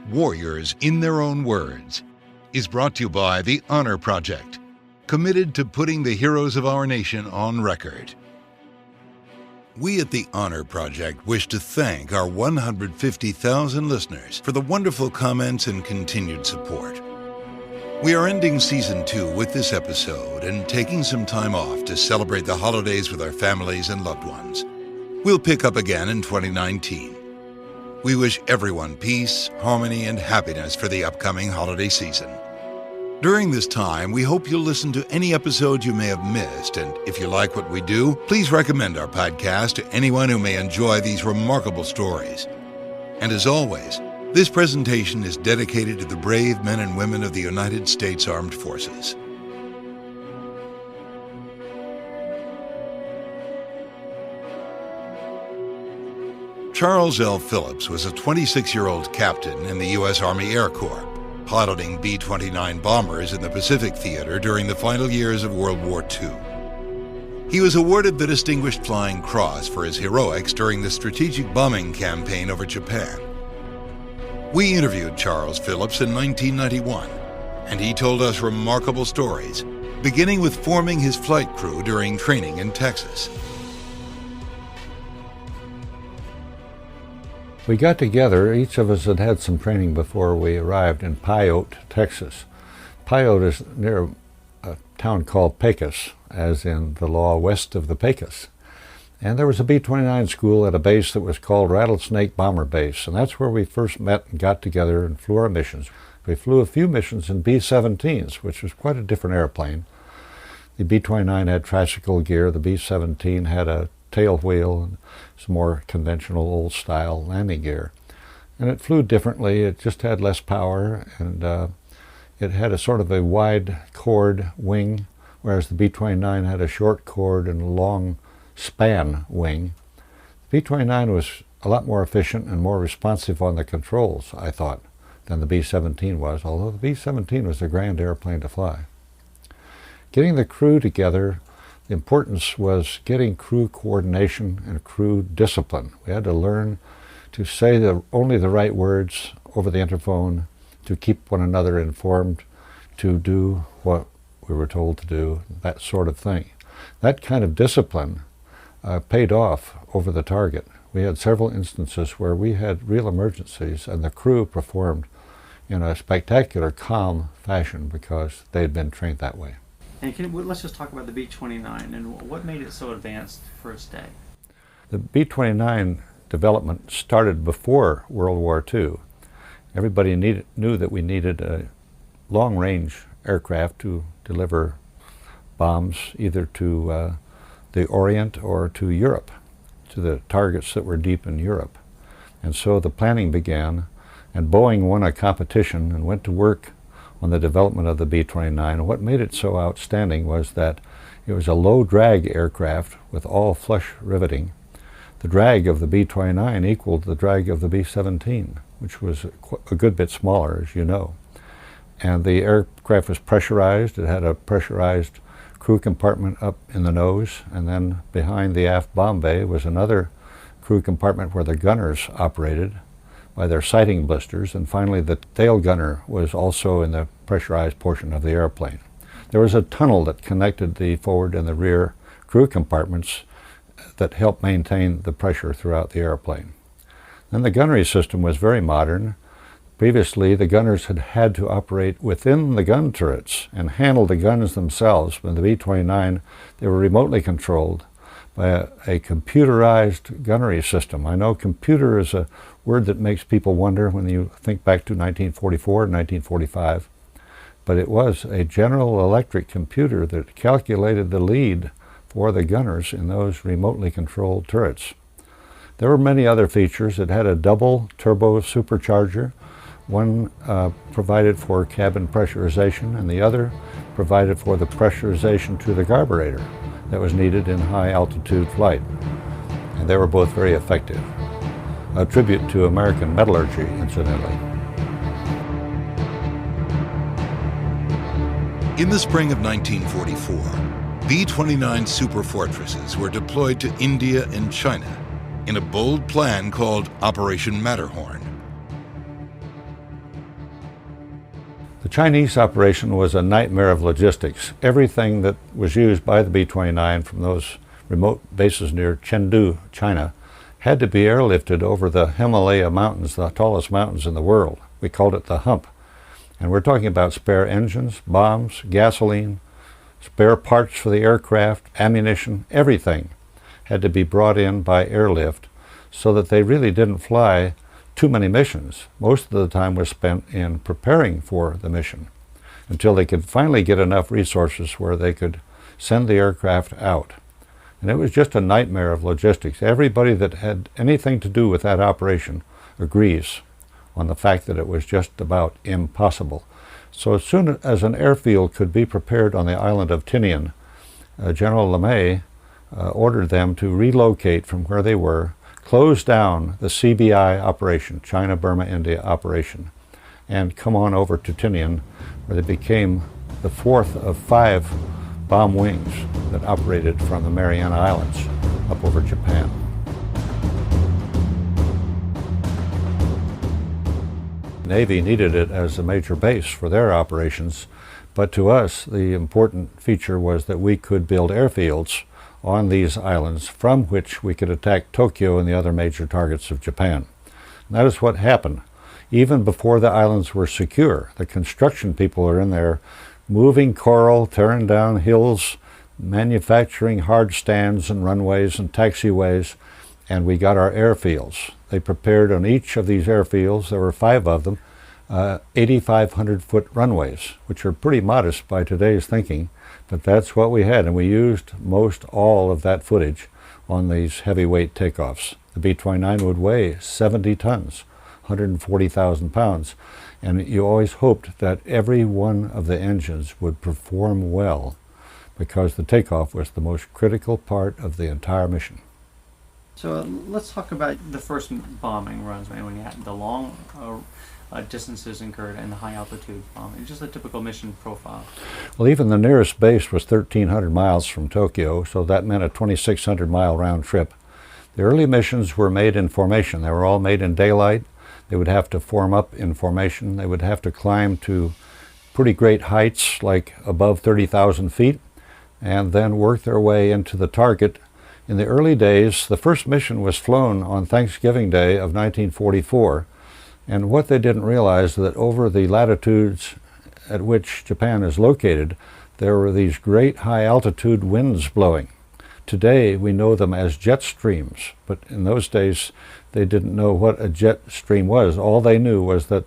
Warriors in Their Own Words, is brought to you by the Honor Project, committed to putting the heroes of our nation on record. We at the Honor Project wish to thank our 150,000 listeners for the wonderful comments and continued support. We are ending Season 2 with this episode and taking some time off to celebrate the holidays with our families and loved ones. We'll pick up again in 2019. We wish everyone peace, harmony, and happiness for the upcoming holiday season. During this time, we hope you'll listen to any episode you may have missed, and if you like what we do, please recommend our podcast to anyone who may enjoy these remarkable stories. And as always, this presentation is dedicated to the brave men and women of the United States Armed Forces. Charles L. Phillips was a 26-year-old captain in the U.S. Army Air Corps, piloting B-29 bombers in the Pacific Theater during the final years of World War II. He was awarded the Distinguished Flying Cross for his heroics during the strategic bombing campaign over Japan. We interviewed Charles Phillips in 1991, and he told us remarkable stories, beginning with forming his flight crew during training in Texas. We got together. Each of us had had some training before we arrived in Pyote, Texas. Pyote is near a town called Pecos, as in the law west of the Pecos. And there was a B-29 school at a base that was called Rattlesnake Bomber Base, and that's where we first met and got together and flew our missions. We flew a few missions in B-17s, which was quite a different airplane. The B-29 had tricycle gear, the B-17 had a tail wheel and some more conventional old-style landing gear. And it flew differently. It just had less power, and it had a sort of a wide chord wing, whereas the B-29 had a short chord and a long span wing. The B-29 was a lot more efficient and more responsive on the controls, I thought, than the B-17 was, although the B-17 was a grand airplane to fly. Getting the crew together, the importance was getting crew coordination and crew discipline. We had to learn to say only the right words over the interphone, to keep one another informed, to do what we were told to do, that sort of thing. That kind of discipline paid off over the target. We had several instances where we had real emergencies and the crew performed in a spectacular, calm fashion because they had been trained that way. And let's just talk about the B-29 and what made it so advanced for its day. The B-29 development started before World War II. Everybody knew that we needed a long-range aircraft to deliver bombs either to the Orient or to Europe, to the targets that were deep in Europe. And so the planning began, and Boeing won a competition and went to work on the development of the B-29. And what made it so outstanding was that it was a low-drag aircraft with all flush riveting. The drag of the B-29 equaled the drag of the B-17, which was a good bit smaller, as you know. And the aircraft was pressurized. It had a pressurized crew compartment up in the nose, and then behind the aft bomb bay was another crew compartment where the gunners operated by their sighting blisters, and finally the tail gunner was also in the pressurized portion of the airplane. There was a tunnel that connected the forward and the rear crew compartments that helped maintain the pressure throughout the airplane. Then the gunnery system was very modern. Previously, the gunners had had to operate within the gun turrets and handle the guns themselves. With the B-29, they were remotely controlled by a computerized gunnery system. I know computer is a word that makes people wonder when you think back to 1944 and 1945, but it was a General Electric computer that calculated the lead for the gunners in those remotely controlled turrets. There were many other features. It had a double turbo supercharger. One provided for cabin pressurization, and the other provided for the pressurization to the carburetor that was needed in high altitude flight. And they were both very effective. A tribute to American metallurgy, incidentally. In the spring of 1944, B-29 super fortresses were deployed to India and China in a bold plan called Operation Matterhorn. The Chinese operation was a nightmare of logistics. Everything that was used by the B-29 from those remote bases near Chengdu, China, had to be airlifted over the Himalaya mountains, the tallest mountains in the world. We called it the hump. And we're talking about spare engines, bombs, gasoline, spare parts for the aircraft, ammunition, everything had to be brought in by airlift so that they really didn't fly too many missions. Most of the time was spent in preparing for the mission until they could finally get enough resources where they could send the aircraft out. And it was just a nightmare of logistics. Everybody that had anything to do with that operation agrees on the fact that it was just about impossible. So as soon as an airfield could be prepared on the island of Tinian, General LeMay ordered them to relocate from where they were, close down the CBI operation, China, Burma, India operation, and come on over to Tinian, where they became the fourth of 5 bomb wings that operated from the Mariana Islands up over Japan. The Navy needed it as a major base for their operations, but to us the important feature was that we could build airfields on these islands from which we could attack Tokyo and the other major targets of Japan. And that is what happened. Even before the islands were secure, the construction people are in there moving coral, tearing down hills, manufacturing hard stands and runways and taxiways, and we got our airfields. They prepared on each of these airfields, there were 5 of them, 8,500-foot runways, which are pretty modest by today's thinking, but that's what we had, and we used most all of that footage on these heavyweight takeoffs. The B-29 would weigh 70 tons, 140,000 pounds, and you always hoped that every one of the engines would perform well because the takeoff was the most critical part of the entire mission. So let's talk about the first bombing runs, when you had the long distances incurred and the high altitude bombing, just a typical mission profile. Well, even the nearest base was 1,300 miles from Tokyo, so that meant a 2,600-mile round trip. The early missions were made in formation. They were all made in daylight. They would have to form up in formation. They would have to climb to pretty great heights, like above 30,000 feet, and then work their way into the target. In the early days, the first mission was flown on Thanksgiving Day of 1944, and what they didn't realize is that over the latitudes at which Japan is located, there were these great high-altitude winds blowing. Today, we know them as jet streams, but in those days, they didn't know what a jet stream was. All they knew was that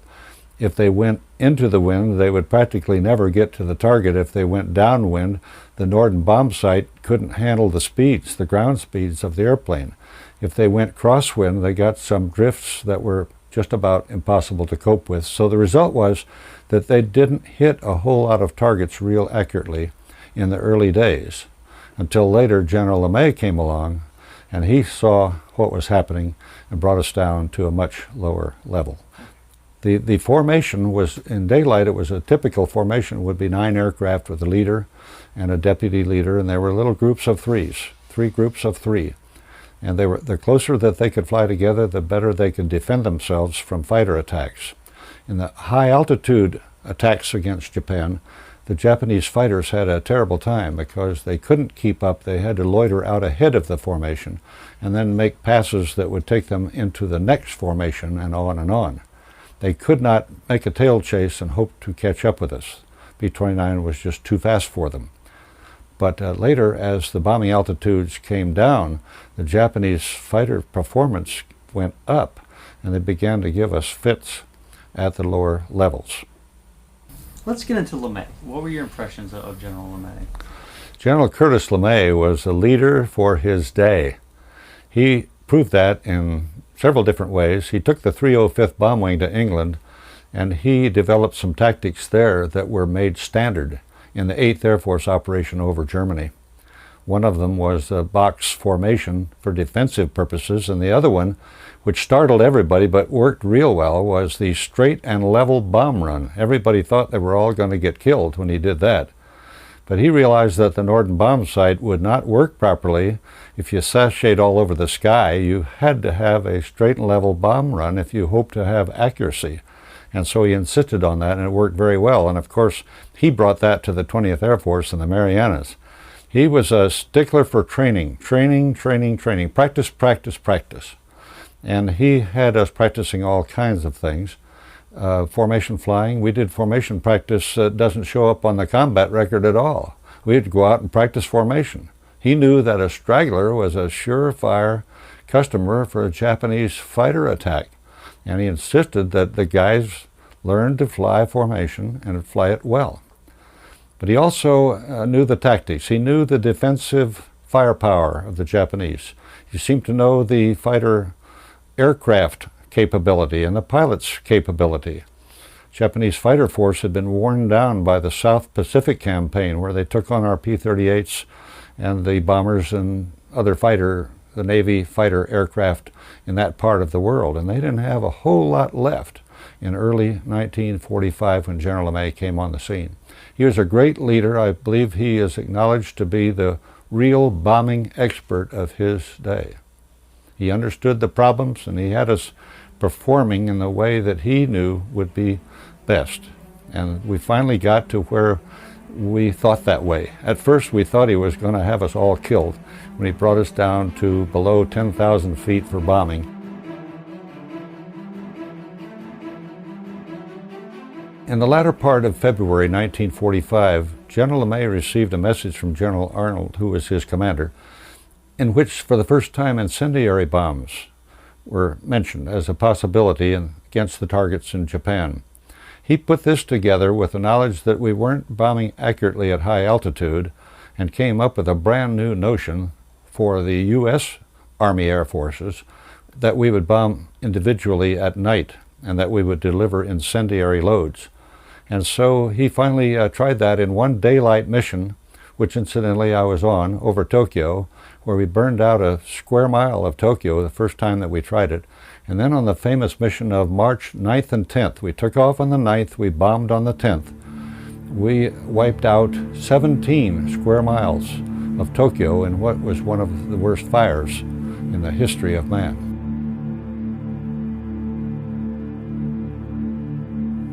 if they went into the wind, they would practically never get to the target. If they went downwind, the Norden bomb sight couldn't handle the speeds, the ground speeds of the airplane. If they went crosswind, they got some drifts that were just about impossible to cope with. So the result was that they didn't hit a whole lot of targets real accurately in the early days, until later General LeMay came along and he saw what was happening and brought us down to a much lower level. The formation was, in daylight, it was a typical formation, would be 9 aircraft with a leader and a deputy leader, and there were little groups of 3s, 3 groups of 3. And the closer that they could fly together, the better they could defend themselves from fighter attacks. In the high altitude attacks against Japan, the Japanese fighters had a terrible time because they couldn't keep up. They had to loiter out ahead of the formation and then make passes that would take them into the next formation and on and on. They could not make a tail chase and hope to catch up with us. B-29 was just too fast for them. But later, as the bombing altitudes came down, the Japanese fighter performance went up, and they began to give us fits at the lower levels. Let's get into LeMay. What were your impressions of General LeMay? General Curtis LeMay was a leader for his day. He proved that in several different ways. He took the 305th Bomb Wing to England, and he developed some tactics there that were made standard in the 8th Air Force operation over Germany. One of them was a box formation for defensive purposes, and the other one, which startled everybody but worked real well, was the straight and level bomb run. Everybody thought they were all going to get killed when he did that. But he realized that the Norden bomb sight would not work properly if you sashayed all over the sky. You had to have a straight and level bomb run if you hoped to have accuracy. And so he insisted on that, and it worked very well. And of course, he brought that to the 20th Air Force in the Marianas. He was a stickler for training, practice, practice, practice. And he had us practicing all kinds of things. Formation flying, we did formation practice that doesn't show up on the combat record at all. We had to go out and practice formation. He knew that a straggler was a surefire customer for a Japanese fighter attack. And he insisted that the guys learn to fly formation and fly it well. But he also knew the tactics. He knew the defensive firepower of the Japanese. He seemed to know the fighter aircraft capability and the pilot's capability. Japanese fighter force had been worn down by the South Pacific campaign, where they took on our P-38s and the bombers and other the Navy fighter aircraft in that part of the world. And they didn't have a whole lot left in early 1945 when General LeMay came on the scene. He was a great leader. I believe he is acknowledged to be the real bombing expert of his day. He understood the problems, and he had us performing in the way that he knew would be best. And we finally got to where we thought that way. At first we thought he was going to have us all killed when he brought us down to below 10,000 feet for bombing. In the latter part of February 1945, General LeMay received a message from General Arnold, who was his commander, in which for the first time incendiary bombs were mentioned as a possibility against the targets in Japan. He put this together with the knowledge that we weren't bombing accurately at high altitude, and came up with a brand new notion for the U.S. Army Air Forces that we would bomb individually at night and that we would deliver incendiary loads. And so he finally tried that in one daylight mission, which incidentally I was on, over Tokyo, where we burned out a square mile of Tokyo the first time that we tried it. And then on the famous mission of March 9th and 10th, we took off on the 9th, we bombed on the 10th. We wiped out 17 square miles of Tokyo in what was one of the worst fires in the history of man.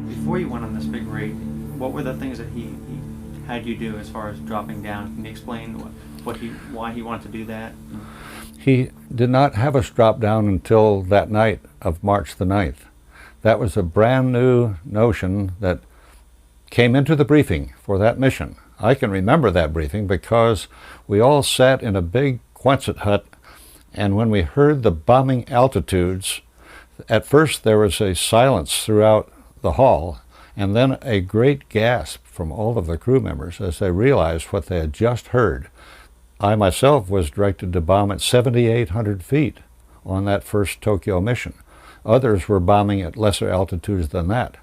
Before you went on this big raid, what were the things that he had you do as far as dropping down? Can you explain why he wanted to do that? He did not have us drop down until that night of March the 9th. That was a brand new notion that came into the briefing for that mission. I can remember that briefing because we all sat in a big Quonset hut, and when we heard the bombing altitudes, at first there was a silence throughout the hall, and then a great gasp from all of the crew members as they realized what they had just heard. I myself was directed to bomb at 7,800 feet on that first Tokyo mission. Others were bombing at lesser altitudes than that.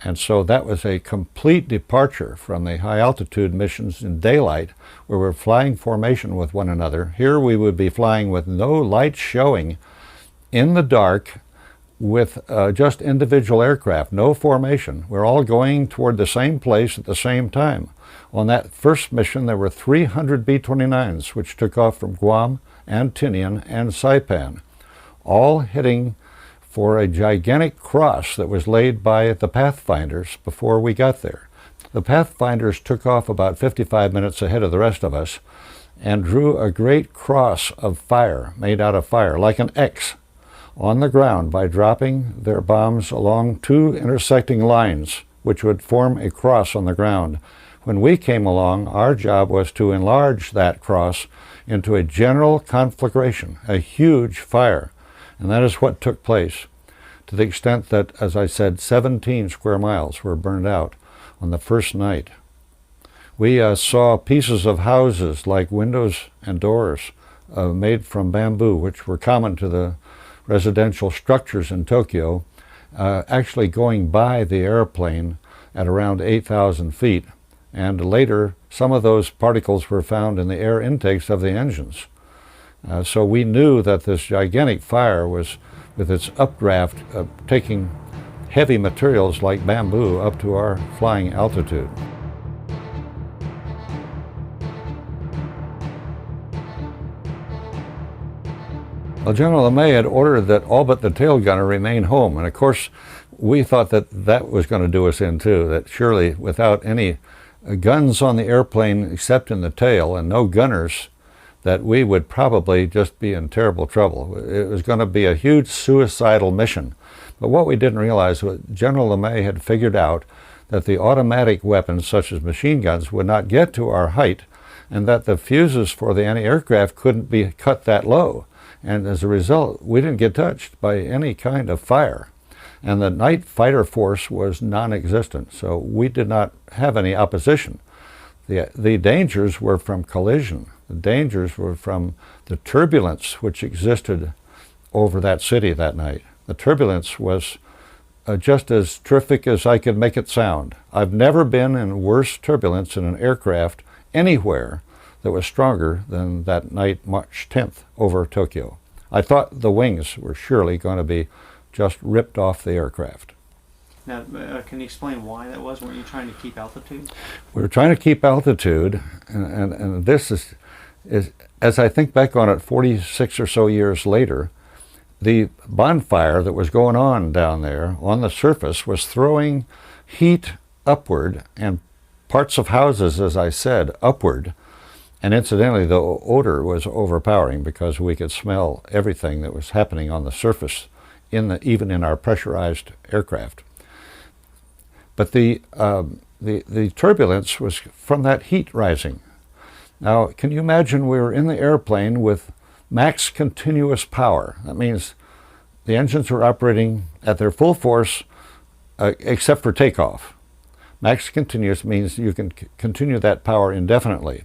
And so that was a complete departure from the high altitude missions in daylight, where we're flying formation with one another. Here we would be flying with no light showing, in the dark, with just individual aircraft, no formation. We're all going toward the same place at the same time. On that first mission, there were 300 B-29s, which took off from Guam and Tinian and Saipan, all heading for a gigantic cross that was laid by the Pathfinders before we got there. The Pathfinders took off about 55 minutes ahead of the rest of us and drew a great cross of fire, made out of fire, like an X, on the ground by dropping their bombs along two intersecting lines, which would form a cross on the ground. When we came along, our job was to enlarge that cross into a general conflagration, a huge fire. And that is what took place, to the extent that, as I said, 17 square miles were burned out on the first night. We saw pieces of houses like windows and doors made from bamboo, which were common to the residential structures in Tokyo, actually going by the airplane at around 8,000 feet. And later, some of those particles were found in the air intakes of the engines. So we knew that this gigantic fire was, with its updraft, taking heavy materials like bamboo up to our flying altitude. Well, General LeMay had ordered that all but the tail gunner remain home, and of course we thought that that was going to do us in too, that surely without any guns on the airplane except in the tail and no gunners, that we would probably just be in terrible trouble. It was going to be a huge suicidal mission. But what we didn't realize was General LeMay had figured out that the automatic weapons, such as machine guns, would not get to our height, and that the fuses for the anti-aircraft couldn't be cut that low. And as a result, we didn't get touched by any kind of fire. And the night fighter force was non-existent, so we did not have any opposition. The dangers were from collision. The dangers were from the turbulence which existed over that city that night. The turbulence was just as terrific as I could make it sound. I've never been in worse turbulence in an aircraft anywhere that was stronger than that night, March 10th, over Tokyo. I thought the wings were surely going to be just ripped off the aircraft. Now, can you explain why that was? Weren't you trying to keep altitude? We were trying to keep altitude, and this is, as I think back on it 46 or so years later, the bonfire that was going on down there on the surface was throwing heat upward and parts of houses, as I said, upward. And incidentally, the odor was overpowering because we could smell everything that was happening on the surface, even in our pressurized aircraft. But the turbulence was from that heat rising. Now, can you imagine we were in the airplane with max continuous power? That means the engines were operating at their full force except for takeoff. Max continuous means you can continue that power indefinitely.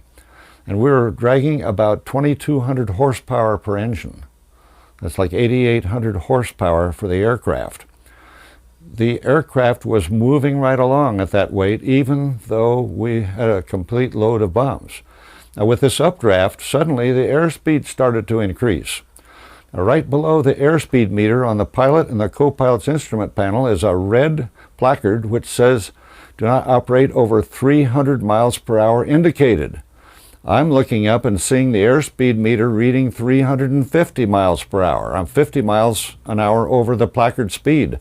And we were dragging about 2,200 horsepower per engine. That's like 8,800 horsepower for the aircraft. The aircraft was moving right along at that weight, even though we had a complete load of bombs. Now, with this updraft, suddenly the airspeed started to increase. Now, right below the airspeed meter on the pilot and the co-pilot's instrument panel is a red placard which says, "Do not operate over 300 miles per hour indicated." I'm looking up and seeing the airspeed meter reading 350 miles per hour. I'm 50 miles an hour over the placard speed.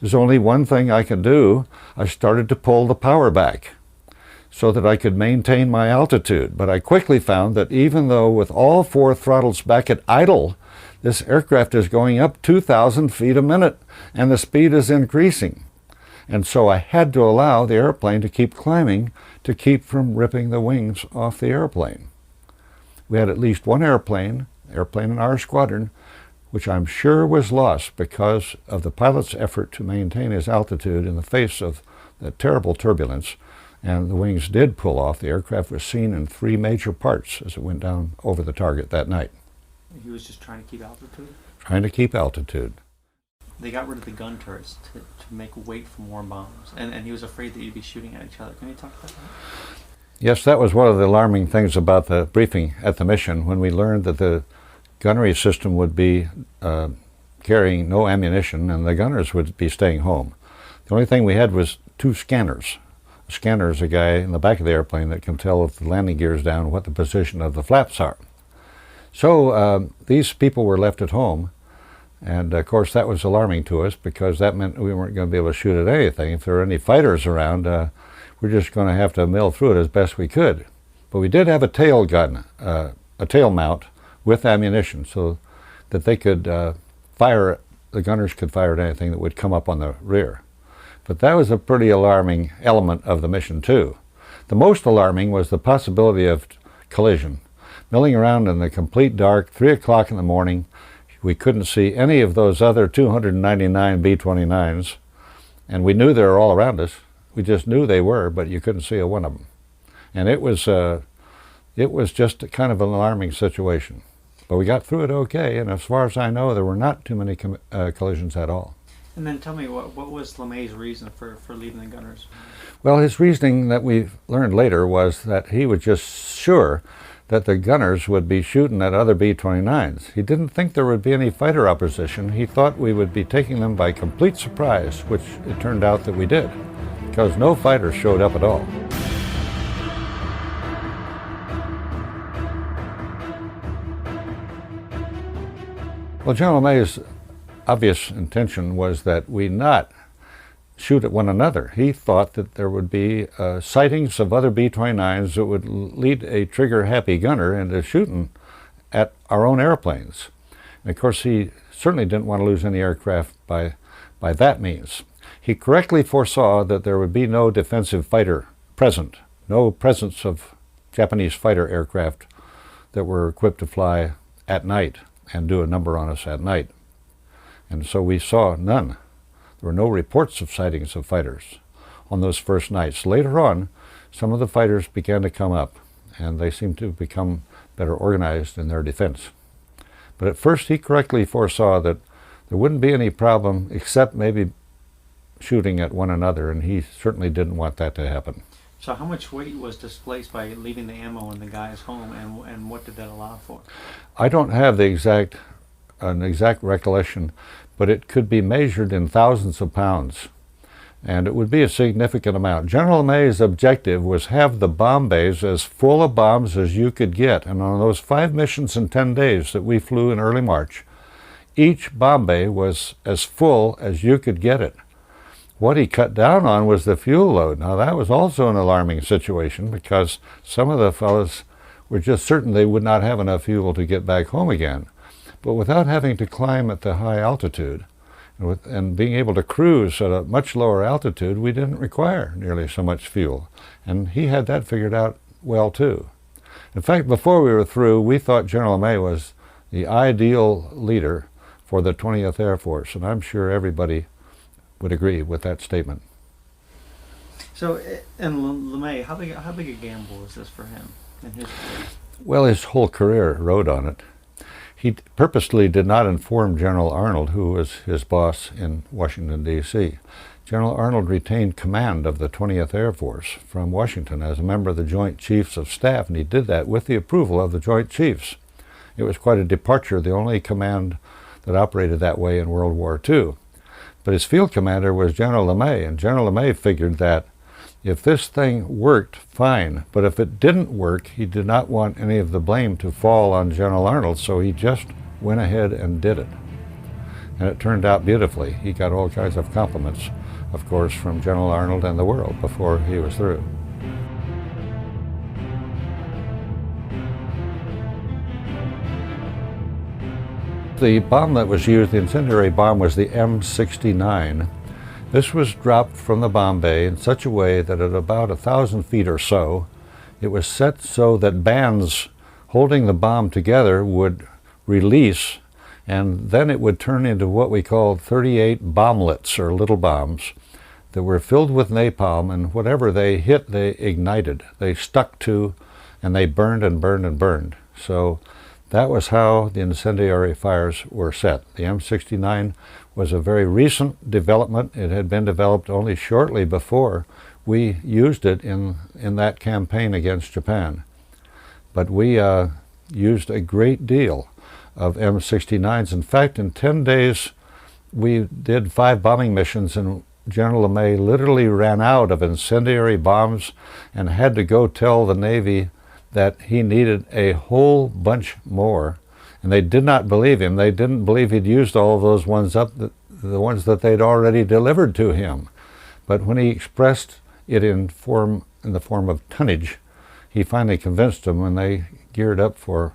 There's only one thing I can do. I started to pull the power back so that I could maintain my altitude. But I quickly found that even though with all four throttles back at idle, this aircraft is going up 2,000 feet a minute and the speed is increasing. And so I had to allow the airplane to keep climbing to keep from ripping the wings off the airplane. We had at least one airplane in our squadron, which I'm sure was lost because of the pilot's effort to maintain his altitude in the face of that terrible turbulence. And the wings did pull off. The aircraft was seen in 3 major parts as it went down over the target that night. He was just trying to keep altitude? Trying to keep altitude. They got rid of the gun turrets to make weight for more bombs. And he was afraid that you'd be shooting at each other. Can you talk about that? Yes, that was one of the alarming things about the briefing at the mission when we learned that the gunnery system would be carrying no ammunition and the gunners would be staying home. The only thing we had was 2 scanners. A scanner is a guy in the back of the airplane that can tell if the landing gear is down what the position of the flaps are. So these people were left at home, and of course that was alarming to us because that meant we weren't going to be able to shoot at anything. If there were any fighters around, we're just going to have to mill through it as best we could. But we did have a tail gun, a tail mount with ammunition so that they could fire, the gunners could fire at anything that would come up on the rear. But that was a pretty alarming element of the mission too. The most alarming was the possibility of collision. Milling around in the complete dark, 3 o'clock in the morning, we couldn't see any of those other 299 B-29s, and we knew they were all around us. We just knew they were, but you couldn't see a one of them. And it was just a kind of an alarming situation. But we got through it okay, and as far as I know, there were not too many collisions at all. And then tell me, what was LeMay's reason for leaving the gunners? Well, his reasoning that we learned later was that he was just sure that the gunners would be shooting at other B-29s. He didn't think there would be any fighter opposition. He thought we would be taking them by complete surprise, which it turned out that we did, because no fighters showed up at all. Well, General May's obvious intention was that we not shoot at one another. He thought that there would be sightings of other B-29s that would lead a trigger-happy gunner into shooting at our own airplanes. And of course, he certainly didn't want to lose any aircraft by that means. He correctly foresaw that there would be no defensive fighter present, no presence of Japanese fighter aircraft that were equipped to fly at night and do a number on us at night. And so we saw none. There were no reports of sightings of fighters on those first nights. Later on, some of the fighters began to come up, and they seemed to become better organized in their defense. But at first, he correctly foresaw that there wouldn't be any problem except maybe shooting at one another, and he certainly didn't want that to happen. So how much weight was displaced by leaving the ammo in the guy's home, and what did that allow for? I don't have an exact recollection, but it could be measured in thousands of pounds, and it would be a significant amount. General LeMay's objective was have the bomb bays as full of bombs as you could get, and on those 5 missions in 10 days that we flew in early March, each bomb bay was as full as you could get it. What he cut down on was the fuel load. Now that was also an alarming situation, because some of the fellows were just certain they would not have enough fuel to get back home again. But without having to climb at the high altitude and being able to cruise at a much lower altitude, we didn't require nearly so much fuel. And he had that figured out well too. In fact, before we were through, we thought General LeMay was the ideal leader for the 20th Air Force, and I'm sure everybody would agree with that statement. So, and LeMay, how big a gamble was this for him in his career? Well, his whole career rode on it. He purposely did not inform General Arnold, who was his boss in Washington, D.C. General Arnold retained command of the 20th Air Force from Washington as a member of the Joint Chiefs of Staff, and he did that with the approval of the Joint Chiefs. It was quite a departure, the only command that operated that way in World War II. But his field commander was General LeMay, and General LeMay figured that if this thing worked, fine, but if it didn't work, he did not want any of the blame to fall on General Arnold, so he just went ahead and did it. And it turned out beautifully. He got all kinds of compliments, of course, from General Arnold and the world before he was through. The bomb that was used, the incendiary bomb, was the M69. This was dropped from the bomb bay in such a way that at about 1,000 feet or so, it was set so that bands holding the bomb together would release, and then it would turn into what we called 38 bomblets, or little bombs, that were filled with napalm, and whatever they hit, they ignited. They stuck to, and they burned and burned and burned. So that was how the incendiary fires were set. The M69 was a very recent development. It had been developed only shortly before we used it in that campaign against Japan. But we used a great deal of M69s. In fact, in 10 days, we did 5 bombing missions, and General LeMay literally ran out of incendiary bombs and had to go tell the Navy that he needed a whole bunch more. And they did not believe him. They didn't believe he'd used all of those ones up, the ones that they'd already delivered to him. But when he expressed it in the form of tonnage, he finally convinced them, and they geared up for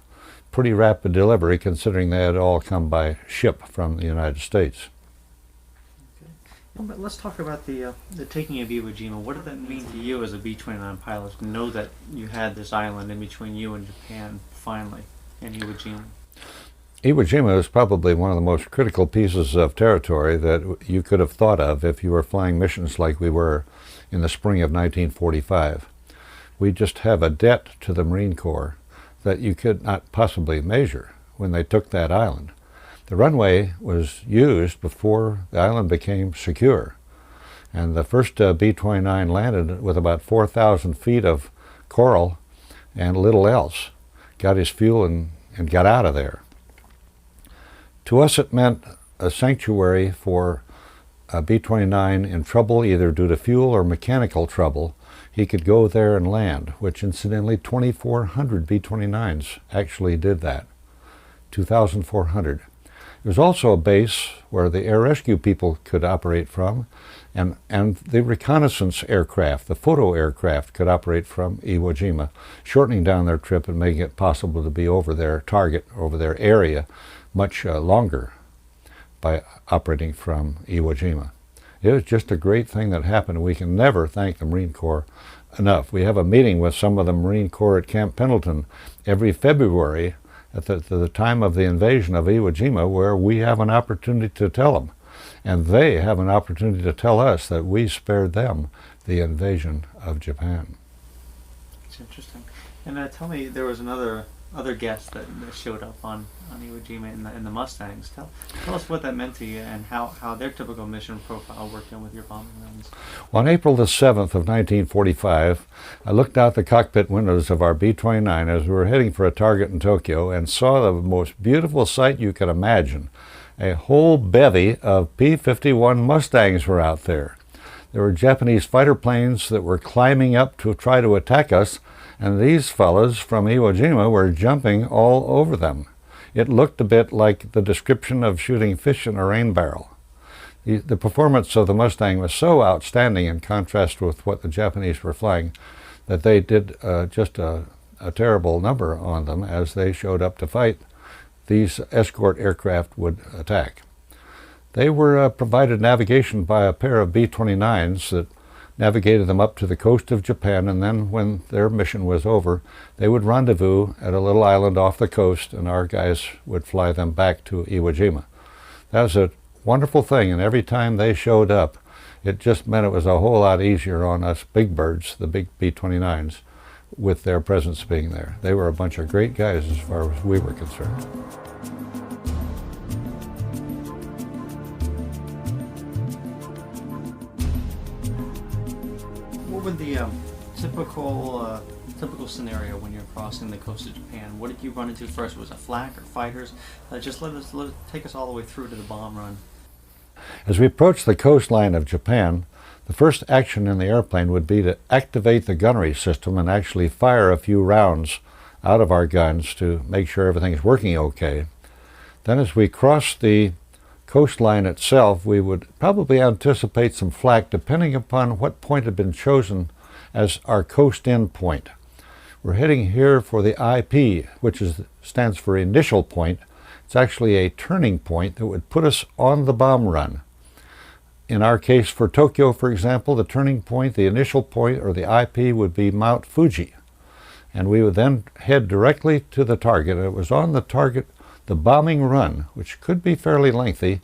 pretty rapid delivery, considering they had all come by ship from the United States. Okay. Well, but let's talk about the taking of Iwo Jima. What did that mean to you as a B-29 pilot to know that you had this island in between you and Japan finally in Iwo Jima? Iwo Jima is probably one of the most critical pieces of territory that you could have thought of if you were flying missions like we were in the spring of 1945. We just have a debt to the Marine Corps that you could not possibly measure when they took that island. The runway was used before the island became secure, and the first B-29 landed with about 4,000 feet of coral and little else, got his fuel and got out of there. To us, it meant a sanctuary for a B-29 in trouble, either due to fuel or mechanical trouble. He could go there and land, which incidentally 2,400 B-29s actually did that, 2,400. It was also a base where the air rescue people could operate from, and the reconnaissance aircraft, the photo aircraft, could operate from Iwo Jima, shortening down their trip and making it possible to be over their target, over their area, much longer by operating from Iwo Jima. It was just a great thing that happened. We can never thank the Marine Corps enough. We have a meeting with some of the Marine Corps at Camp Pendleton every February at the time of the invasion of Iwo Jima, where we have an opportunity to tell them, and they have an opportunity to tell us that we spared them the invasion of Japan. It's interesting. And tell me, there was other guest that showed up on Iwo Jima in the Mustangs. Tell us what that meant to you and how their typical mission profile worked in with your bombing runs. Well, on April the 7th of 1945, I looked out the cockpit windows of our B-29 as we were heading for a target in Tokyo and saw the most beautiful sight you could imagine. A whole bevy of P-51 Mustangs were out there. There were Japanese fighter planes that were climbing up to try to attack us, and these fellows from Iwo Jima were jumping all over them. It looked a bit like the description of shooting fish in a rain barrel. The performance of the Mustang was so outstanding in contrast with what the Japanese were flying that they did just a terrible number on them as they showed up to fight. These escort aircraft would attack. They were provided navigation by a pair of B-29s that navigated them up to the coast of Japan, and then when their mission was over, they would rendezvous at a little island off the coast, and our guys would fly them back to Iwo Jima. That was a wonderful thing, and every time they showed up, it just meant it was a whole lot easier on us big birds, the big B-29s, with their presence being there. They were a bunch of great guys as far as we were concerned. What would the typical scenario when you're crossing the coast of Japan? What did you run into first? Was it flak or fighters? Just take us all the way through to the bomb run. As we approached the coastline of Japan, the first action in the airplane would be to activate the gunnery system and actually fire a few rounds out of our guns to make sure everything's working okay. Then as we crossed the coastline itself, we would probably anticipate some flak depending upon what point had been chosen as our coast end point. We're heading here for the IP, which stands for initial point. It's actually a turning point that would put us on the bomb run. In our case for Tokyo, for example, the turning point, the initial point, or the IP would be Mount Fuji. And we would then head directly to the target. And it was on the target, the bombing run, which could be fairly lengthy,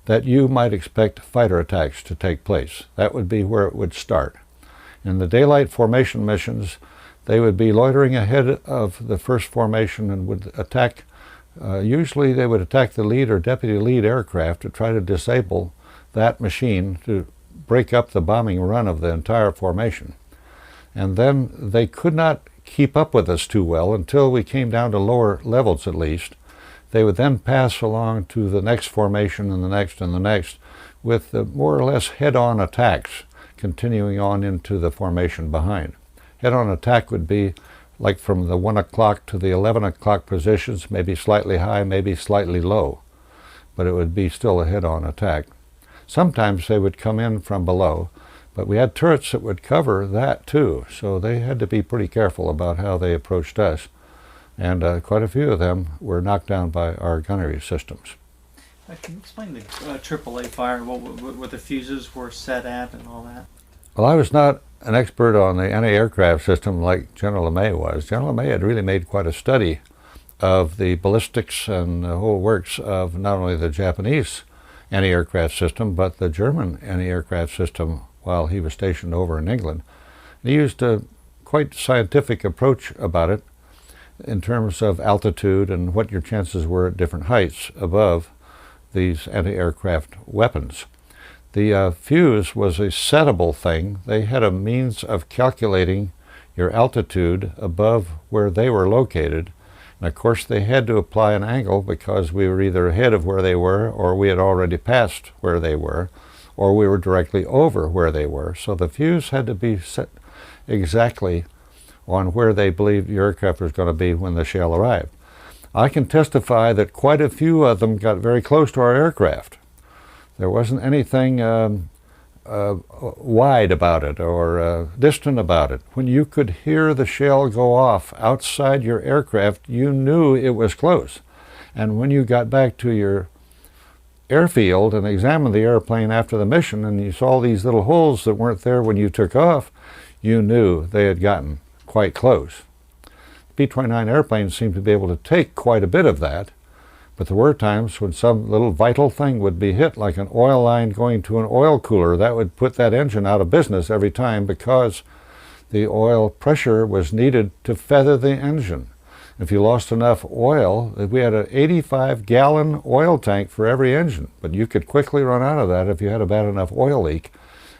that you might expect fighter attacks to take place. That would be where it would start. In the daylight formation missions, they would be loitering ahead of the first formation and would attack. Usually they would attack the lead or deputy lead aircraft to try to disable that machine to break up the bombing run of the entire formation. And then they could not keep up with us too well until we came down to lower levels at least. They would then pass along to the next formation and the next and the next with more or less head-on attacks continuing on into the formation behind. Head-on attack would be like from the 1 o'clock to the 11 o'clock positions, maybe slightly high, maybe slightly low, but it would be still a head-on attack. Sometimes they would come in from below, but we had turrets that would cover that too, so they had to be pretty careful about how they approached us, and quite a few of them were knocked down by our gunnery systems. Can you explain the AAA fire, what the fuses were set at and all that? Well, I was not an expert on the anti-aircraft system like General LeMay was. General LeMay had really made quite a study of the ballistics and the whole works of not only the Japanese anti-aircraft system, but the German anti-aircraft system while he was stationed over in England. And he used a quite scientific approach about it in terms of altitude and what your chances were at different heights above these anti-aircraft weapons. The fuse was a settable thing. They had a means of calculating your altitude above where they were located. And of course they had to apply an angle because we were either ahead of where they were, or we had already passed where they were, or we were directly over where they were. So the fuse had to be set exactly on where they believed your aircraft was going to be when the shell arrived. I can testify that quite a few of them got very close to our aircraft. There wasn't anything wide about it or distant about it. When you could hear the shell go off outside your aircraft, you knew it was close. And when you got back to your airfield and examined the airplane after the mission and you saw these little holes that weren't there when you took off, you knew they had gotten quite close. B-29 airplanes seemed to be able to take quite a bit of that, but there were times when some little vital thing would be hit, like an oil line going to an oil cooler. That would put that engine out of business every time because the oil pressure was needed to feather the engine. If you lost enough oil, we had an 85-gallon oil tank for every engine, but you could quickly run out of that if you had a bad enough oil leak,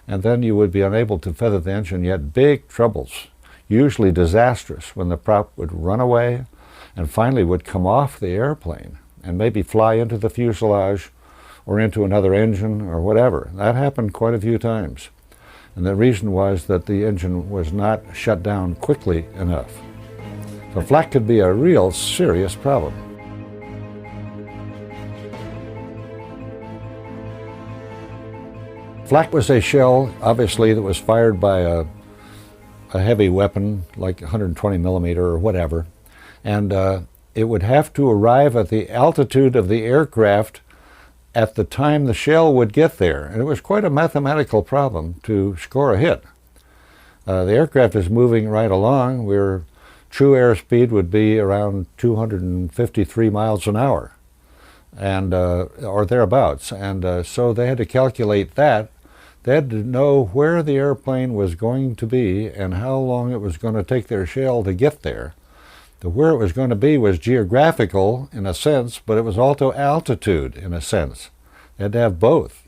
and then you would be unable to feather the engine. You had big troubles, usually disastrous, when the prop would run away and finally would come off the airplane and maybe fly into the fuselage or into another engine or whatever. That happened quite a few times. And the reason was that the engine was not shut down quickly enough. So flak could be a real serious problem. Flak was a shell, obviously, that was fired by a heavy weapon, like 120 millimeter or whatever, and it would have to arrive at the altitude of the aircraft at the time the shell would get there. And it was quite a mathematical problem to score a hit. The aircraft is moving right along. True airspeed would be around 253 miles an hour, and or thereabouts. And so they had to calculate that. They had to know where the airplane was going to be and how long it was going to take their shell to get there. Where it was going to be was geographical in a sense, but it was also altitude in a sense. They had to have both.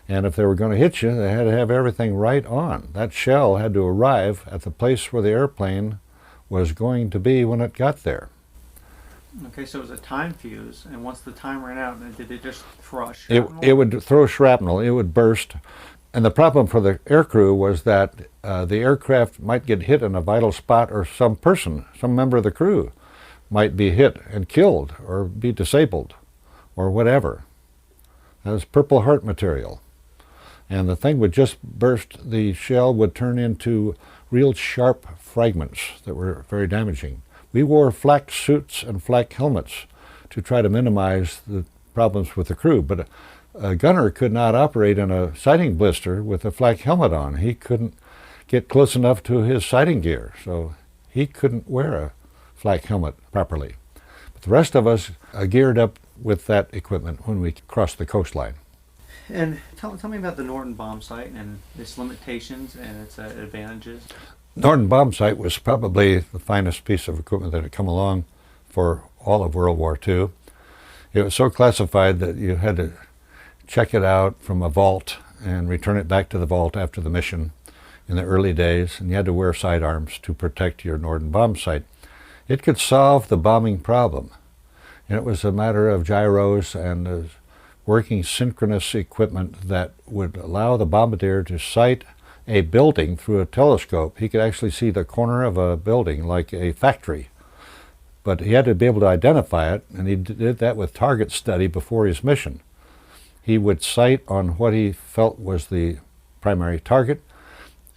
And if they were going to hit you, they had to have everything right on. That shell had to arrive at the place where the airplane was going to be when it got there. Okay, so it was a time fuse, and once the time ran out, did it just throw shrapnel? It would throw shrapnel. It would burst. And the problem for the aircrew was that the aircraft might get hit in a vital spot, or some person, some member of the crew, might be hit and killed or be disabled or whatever. That was Purple Heart material. And the thing would just burst. The shell would turn into real sharp fragments that were very damaging. We wore flak suits and flak helmets to try to minimize the problems with the crew, but a gunner could not operate in a sighting blister with a flak helmet on. He couldn't get close enough to his sighting gear, so he couldn't wear a flak helmet properly. But the rest of us geared up with that equipment when we crossed the coastline. And tell me about the Norton bomb sight and its limitations and its advantages. Norton bomb sight was probably the finest piece of equipment that had come along for all of World War II. It was so classified that you had to check it out from a vault and return it back to the vault after the mission in the early days, and you had to wear sidearms to protect your Norton bomb sight. It could solve the bombing problem, and it was a matter of gyros and working synchronous equipment that would allow the bombardier to sight a building through a telescope. He could actually see the corner of a building like a factory, but he had to be able to identify it, and he did that with target study before his mission. He would sight on what he felt was the primary target,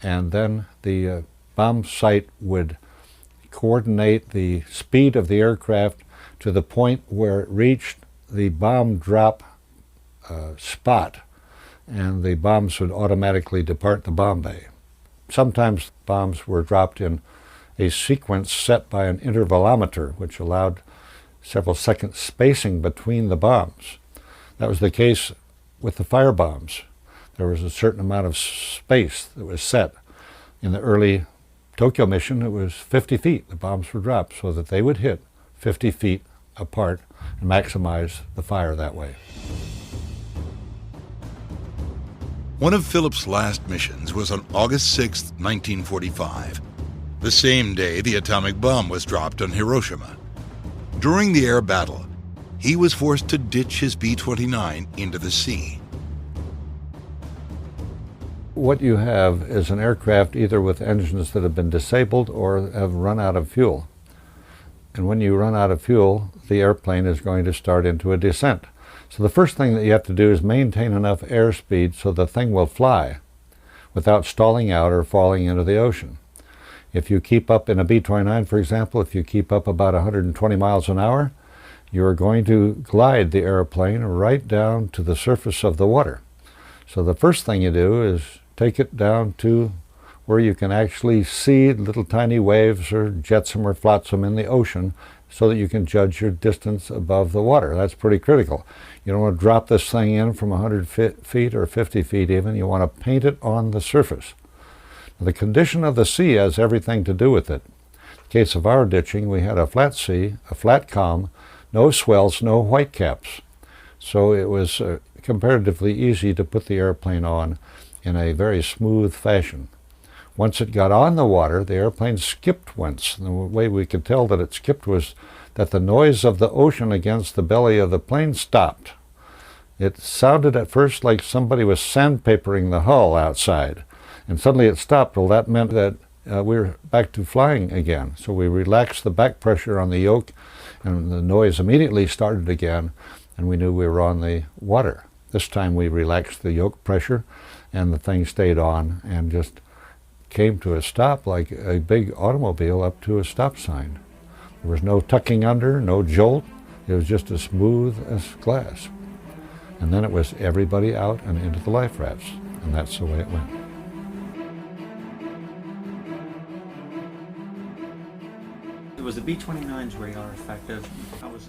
and then the bomb sight would coordinate the speed of the aircraft to the point where it reached the bomb drop spot, and the bombs would automatically depart the bomb bay. Sometimes bombs were dropped in a sequence set by an intervalometer, which allowed several seconds spacing between the bombs. That was the case with the firebombs. There was a certain amount of space that was set. In the early Tokyo mission, it was 50 feet. The bombs were dropped so that they would hit 50 feet apart and maximize the fire that way. One of Phillips' last missions was on August 6, 1945, the same day the atomic bomb was dropped on Hiroshima. During the air battle, he was forced to ditch his B-29 into the sea. What you have is an aircraft either with engines that have been disabled or have run out of fuel. and when you run out of fuel, the airplane is going to start into a descent. So the first thing that you have to do is maintain enough airspeed so the thing will fly without stalling out or falling into the ocean. If you keep up in a B-29, for example, if you keep up about 120 miles an hour, you're going to glide the airplane right down to the surface of the water. So the first thing you do is take it down to where you can actually see little tiny waves or jetsam or flotsam in the ocean so that you can judge your distance above the water. That's pretty critical. You don't want to drop this thing in from 100 feet or 50 feet even. You want to paint it on the surface. The condition of the sea has everything to do with it. In the case of our ditching, we had a flat sea, a flat calm, no swells, no whitecaps. So it was comparatively easy to put the airplane on in a very smooth fashion. Once it got on the water, the airplane skipped once. And the way we could tell that it skipped was that the noise of the ocean against the belly of the plane stopped. It sounded at first like somebody was sandpapering the hull outside, and suddenly it stopped. Well, that meant that we were back to flying again. So we relaxed the back pressure on the yoke, and the noise immediately started again, and we knew we were on the water. This time we relaxed the yoke pressure, and the thing stayed on and just came to a stop like a big automobile up to a stop sign. There was no tucking under, no jolt. It was just as smooth as glass. And then it was everybody out and into the life rafts, and that's the way it went. Was the B-29's radar effective?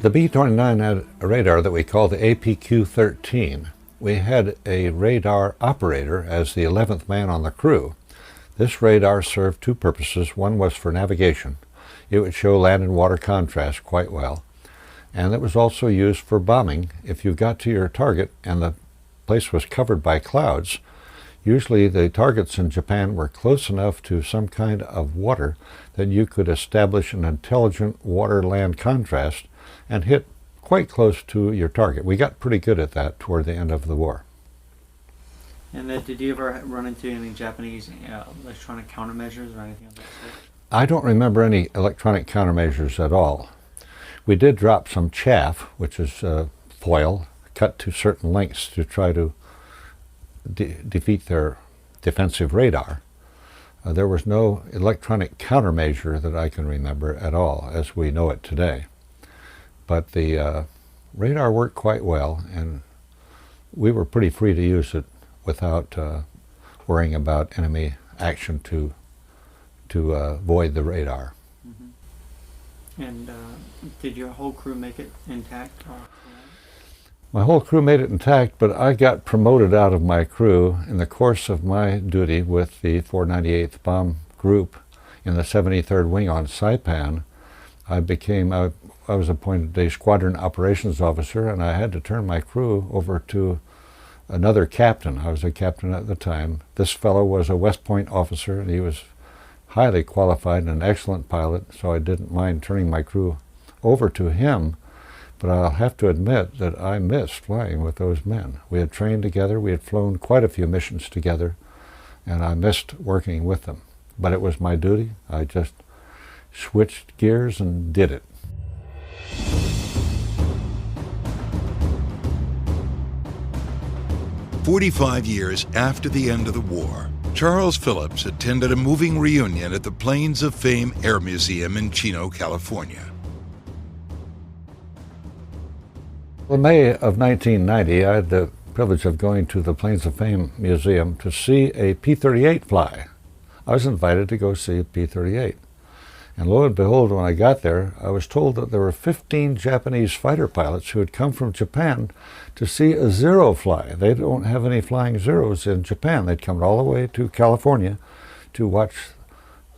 The B-29 had a radar that we call the APQ-13. We had a radar operator as the 11th man on the crew. This radar served two purposes. One was for navigation. It would show land and water contrast quite well. And it was also used for bombing. If you got to your target and the place was covered by clouds, usually the targets in Japan were close enough to some kind of water that you could establish an intelligent water-land contrast and hit quite close to your target. We got pretty good at that toward the end of the war. And did you ever run into any Japanese electronic countermeasures or anything of that sort? I don't remember any electronic countermeasures at all. We did drop some chaff, which is foil, cut to certain lengths to try to defeat their defensive radar. There was no electronic countermeasure that I can remember at all as we know it today. But the radar worked quite well, and we were pretty free to use it without worrying about enemy action to void the radar. Mm-hmm. And did your whole crew make it intact? My whole crew made it intact, but I got promoted out of my crew in the course of my duty with the 498th Bomb Group in the 73rd Wing on Saipan. I was appointed a squadron operations officer, and I had to turn my crew over to another captain. I was a captain at the time. This fellow was a West Point officer, and he was highly qualified and an excellent pilot, so I didn't mind turning my crew over to him. But I'll have to admit that I missed flying with those men. We had trained together, we had flown quite a few missions together, and I missed working with them. But it was my duty. I just switched gears and did it. "45 years after the end of the war, Charles Phillips attended a moving reunion at the Plains of Fame Air Museum in Chino, California. In May of 1990, I had the privilege of going to the Plains of Fame Museum to see a P-38 fly. I was invited to go see a P-38. And lo and behold, when I got there, I was told that there were 15 Japanese fighter pilots who had come from Japan to see a Zero fly. They don't have any flying Zeros in Japan. They'd come all the way to California to watch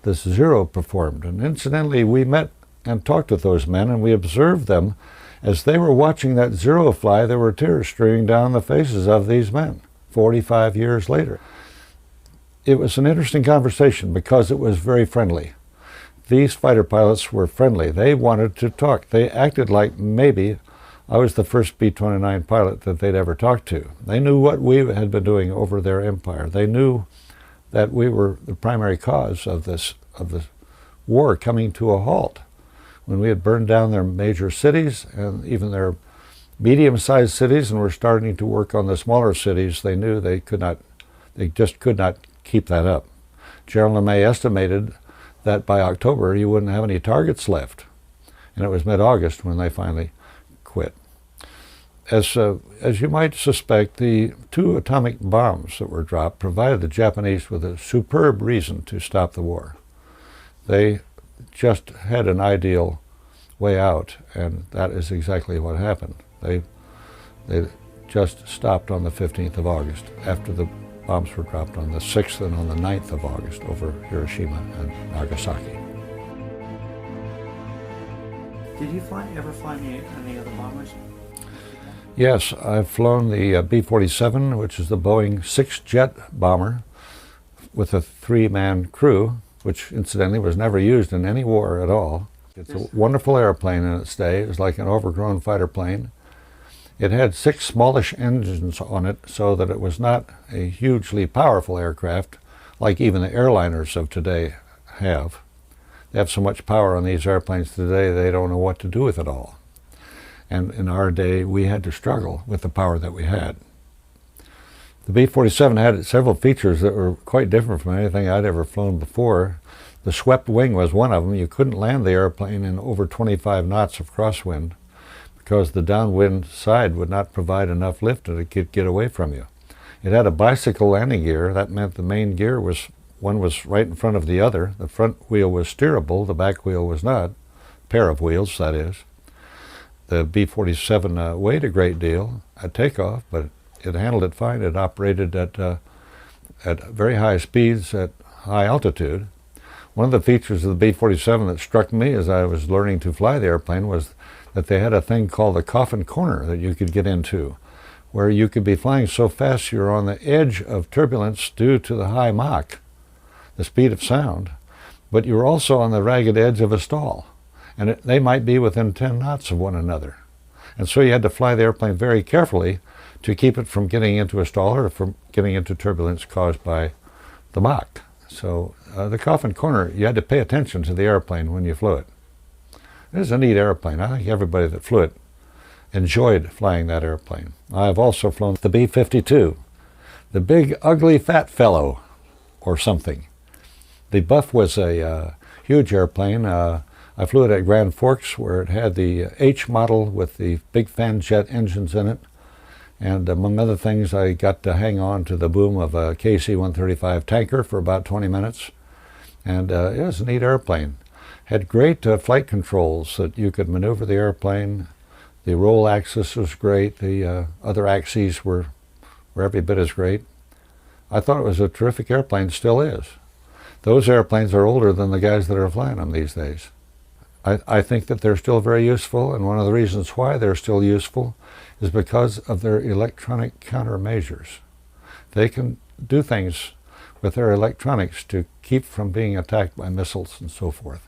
this Zero performed. And incidentally, we met and talked with those men, and we observed them. As they were watching that Zero fly, there were tears streaming down the faces of these men 45 years later. It was an interesting conversation because it was very friendly. These fighter pilots were friendly. They wanted to talk. They acted like maybe I was the first B-29 pilot that they'd ever talked to. They knew what we had been doing over their empire. They knew that we were the primary cause of the war coming to a halt. When we had burned down their major cities and even their medium-sized cities and were starting to work on the smaller cities, they knew they just could not keep that up. General LeMay estimated that by October you wouldn't have any targets left. And it was mid-August when they finally quit. As you might suspect, the 2 atomic bombs that were dropped provided the Japanese with a superb reason to stop the war. They just had an ideal way out, and that is exactly what happened. They just stopped on the 15th of August after the bombs were dropped on the 6th and on the 9th of August over Hiroshima and Nagasaki. Did you ever fly any other bombers? Yes, I've flown the B-27, which is the Boeing 6-jet bomber with a 3-man crew, which incidentally was never used in any war at all. It's a wonderful airplane in its day. It was like an overgrown fighter plane. It had 6 smallish engines on it, so that it was not a hugely powerful aircraft like even the airliners of today have. They have so much power on these airplanes today they don't know what to do with it all. And in our day, we had to struggle with the power that we had. The B-27 had several features that were quite different from anything I'd ever flown before. The swept wing was one of them. You couldn't land the airplane in over 25 knots of crosswind because the downwind side would not provide enough lift that it could get away from you. It had a bicycle landing gear. That meant the main gear one was right in front of the other. The front wheel was steerable, the back wheel was not. Pair of wheels, that is. The B-27 weighed a great deal at takeoff, but it handled it fine. It operated at very high speeds at high altitude. One of the features of the B-27 that struck me as I was learning to fly the airplane was that they had a thing called the coffin corner that you could get into, where you could be flying so fast you're on the edge of turbulence due to the high Mach, the speed of sound, but you're also on the ragged edge of a stall. And they might be within 10 knots of one another. And so you had to fly the airplane very carefully to keep it from getting into a stall or from getting into turbulence caused by the Mach. So the coffin corner, you had to pay attention to the airplane when you flew it. It was a neat airplane. I think everybody that flew it enjoyed flying that airplane. I've also flown the B-52, the big, ugly, fat fellow, or something. The Buff was a huge airplane. I flew it at Grand Forks, where it had the H model with the big fan jet engines in it. And among other things, I got to hang on to the boom of a KC-135 tanker for about 20 minutes. And it was a neat airplane. Had great flight controls that you could maneuver the airplane. The roll axis was great. The other axes were every bit as great. I thought it was a terrific airplane, still is. Those airplanes are older than the guys that are flying them these days. I think that they're still very useful, and one of the reasons why they're still useful is because of their electronic countermeasures. They can do things with their electronics to keep from being attacked by missiles and so forth.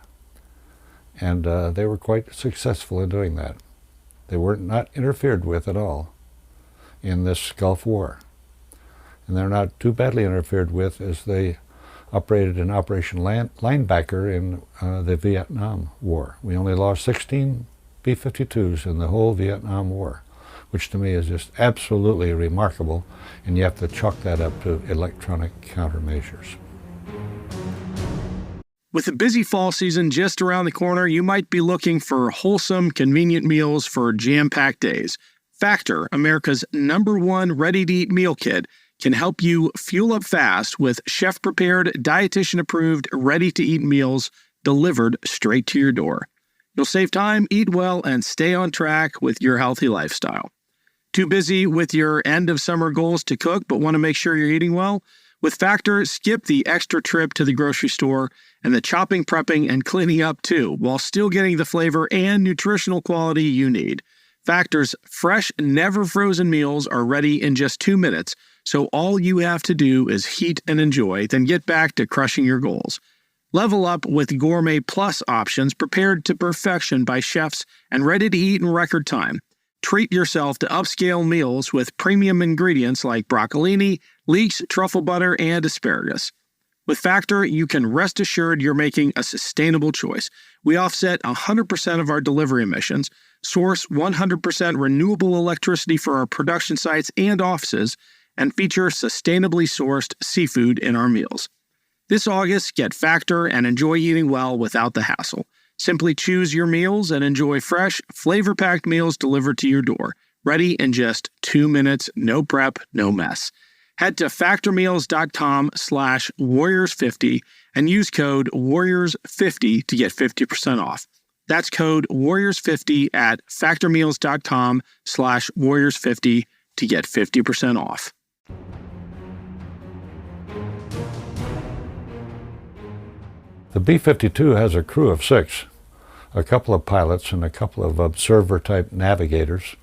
And they were quite successful in doing that. They were not interfered with at all in this Gulf War. And they're not too badly interfered with as they operated in Operation Linebacker in the Vietnam War. We only lost 16 B-52s in the whole Vietnam War, which to me is just absolutely remarkable, and you have to chalk that up to electronic countermeasures. With the busy fall season just around the corner, you might be looking for wholesome, convenient meals for jam-packed days. Factor, America's #1 ready-to-eat meal kit, can help you fuel up fast with chef-prepared, dietitian-approved, ready-to-eat meals delivered straight to your door. You'll save time, eat well, and stay on track with your healthy lifestyle. Too busy with your end-of-summer goals to cook but want to make sure you're eating well? With Factor, skip the extra trip to the grocery store and the chopping, prepping, and cleaning up too, while still getting the flavor and nutritional quality you need. Factor's fresh, never-frozen meals are ready in just 2 minutes, so all you have to do is heat and enjoy, then get back to crushing your goals. Level up with Gourmet Plus options prepared to perfection by chefs and ready to eat in record time. Treat yourself to upscale meals with premium ingredients like broccolini, leeks, truffle butter, and asparagus. With Factor, you can rest assured you're making a sustainable choice. We offset 100% of our delivery emissions, source 100% renewable electricity for our production sites and offices, and feature sustainably sourced seafood in our meals. This August, get Factor and enjoy eating well without the hassle. Simply choose your meals and enjoy fresh, flavor-packed meals delivered to your door, ready in just 2 minutes, no prep, no mess. Head to factormeals.com/warriors50 and use code warriors50 to get 50% off. That's code warriors50 at factormeals.com/warriors50 to get 50% off. The B-52 has a crew of 6, a couple of pilots and a couple of observer-type navigators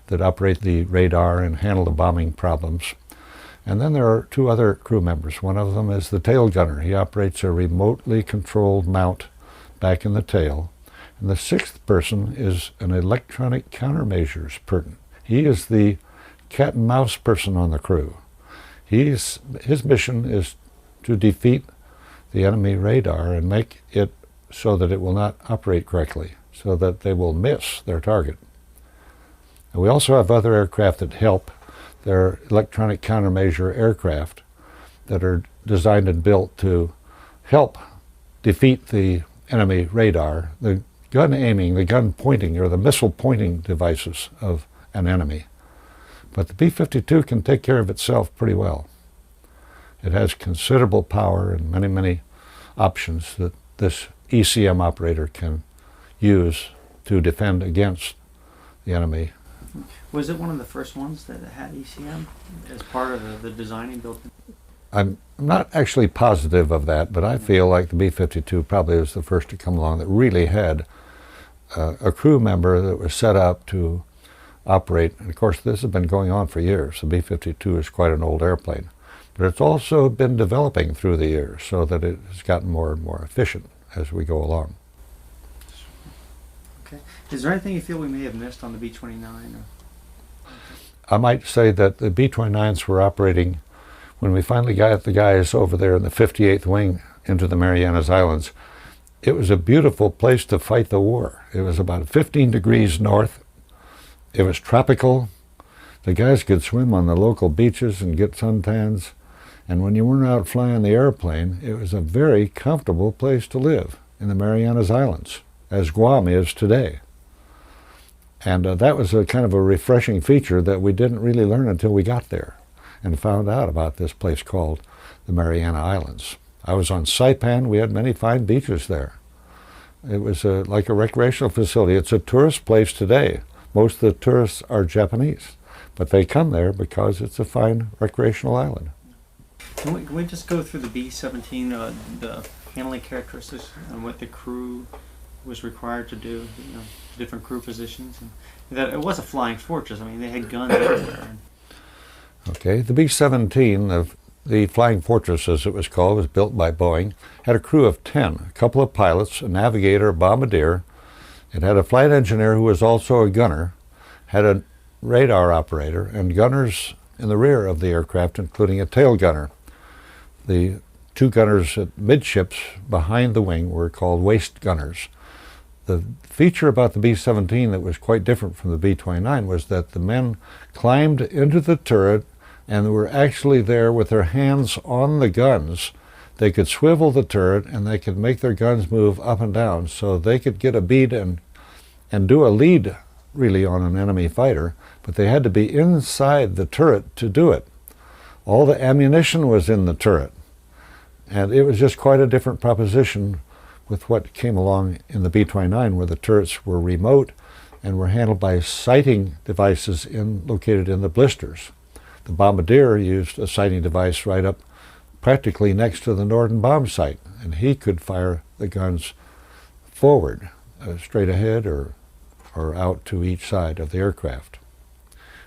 that operate the radar and handle the bombing problems. And then there are 2 other crew members. One of them is the tail gunner. He operates a remotely controlled mount back in the tail. And the 6th person is an electronic countermeasures person. He is the cat and mouse person on the crew. His mission is to defeat the enemy radar and make it so that it will not operate correctly, so that they will miss their target. And we also have other aircraft that help. They're electronic countermeasure aircraft that are designed and built to help defeat the enemy radar, the gun aiming, the gun pointing, or the missile pointing devices of an enemy. But the B-52 can take care of itself pretty well. It has considerable power and many, many options that this ECM operator can use to defend against the enemy. Was it one of the first ones that had ECM as part of the designing built in? I'm not actually positive of that, but I feel like the B-52 probably was the first to come along that really had a crew member that was set up to operate. And of course, this has been going on for years. The B-52 is quite an old airplane. But it's also been developing through the years so that it has gotten more and more efficient as we go along. Okay. Is there anything you feel we may have missed on the B-29? Or? I might say that the B-29s were operating when we finally got the guys over there in the 58th Wing into the Marianas Islands. It was a beautiful place to fight the war. It was about 15 degrees north. It was tropical. The guys could swim on the local beaches and get suntans. And when you weren't out flying the airplane, it was a very comfortable place to live in the Marianas Islands, as Guam is today. And that was a kind of a refreshing feature that we didn't really learn until we got there and found out about this place called the Mariana Islands. I was on Saipan. We had many fine beaches there. It was like a recreational facility. It's a tourist place today. Most of the tourists are Japanese, but they come there because it's a fine recreational island. Can we just go through the B-17, the handling characteristics and what the crew was required to do, different crew positions? And that it was a flying fortress. I mean, they had guns everywhere. Okay, the B-17, the Flying Fortress as it was called, was built by Boeing, had a crew of 10, a couple of pilots, a navigator, a bombardier. It had a flight engineer who was also a gunner, had a radar operator, and gunners in the rear of the aircraft, including a tail gunner. The 2 gunners at midships behind the wing were called waist gunners. The feature about the B-17 that was quite different from the B-29 was that the men climbed into the turret and were actually there with their hands on the guns. They could swivel the turret and they could make their guns move up and down so they could get a bead and do a lead really on an enemy fighter, but they had to be inside the turret to do it. All the ammunition was in the turret, and it was just quite a different proposition with what came along in the B-29, where the turrets were remote and were handled by sighting devices located in the blisters. The bombardier used a sighting device right up practically next to the Norden bomb site, and he could fire the guns forward, straight ahead or out to each side of the aircraft.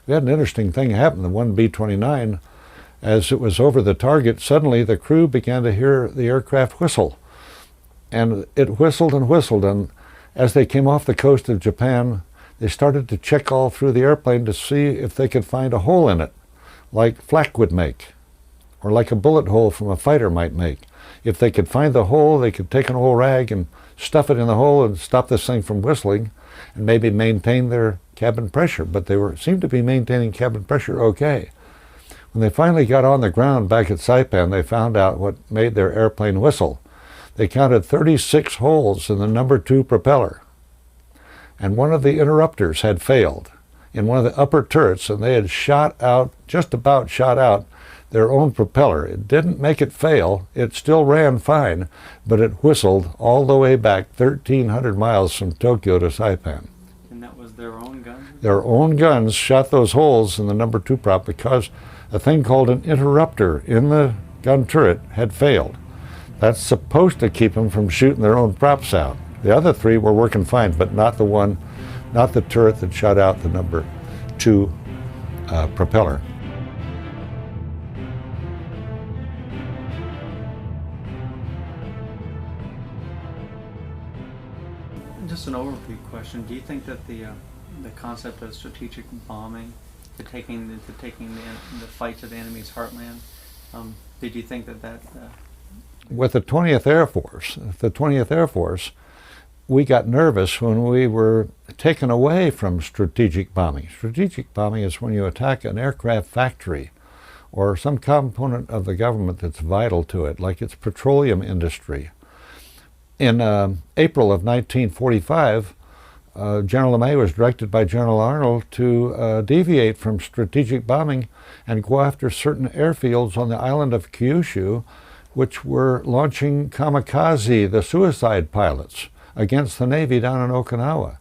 We had an interesting thing happen. The one B-29, as it was over the target, suddenly the crew began to hear the aircraft whistle. And it whistled and whistled, and as they came off the coast of Japan, they started to check all through the airplane to see if they could find a hole in it, like flak would make, or like a bullet hole from a fighter might make. If they could find the hole, they could take an old rag and stuff it in the hole and stop this thing from whistling and maybe maintain their cabin pressure. But they seemed to be maintaining cabin pressure okay. When they finally got on the ground back at Saipan, they found out what made their airplane whistle. They counted 36 holes in the number 2 propeller. And one of the interrupters had failed in one of the upper turrets, and they had just about shot out their own propeller. It didn't make it fail. It still ran fine, but it whistled all the way back 1,300 miles from Tokyo to Saipan. And that was their own gun? Their own guns shot those holes in the number 2 prop because a thing called an interrupter in the gun turret had failed. That's supposed to keep them from shooting their own props out. The other 3 were working fine, but not the turret that shot out the number 2 propeller. Just an overview question. Do you think that the concept of strategic bombing, to taking the fight to the enemy's heartland, did you think that with the 20th Air Force, we got nervous when we were taken away from strategic bombing. Strategic bombing is when you attack an aircraft factory or some component of the government that's vital to it, like its petroleum industry. In April of 1945, General LeMay was directed by General Arnold to deviate from strategic bombing and go after certain airfields on the island of Kyushu, which were launching kamikaze, the suicide pilots, against the Navy down in Okinawa.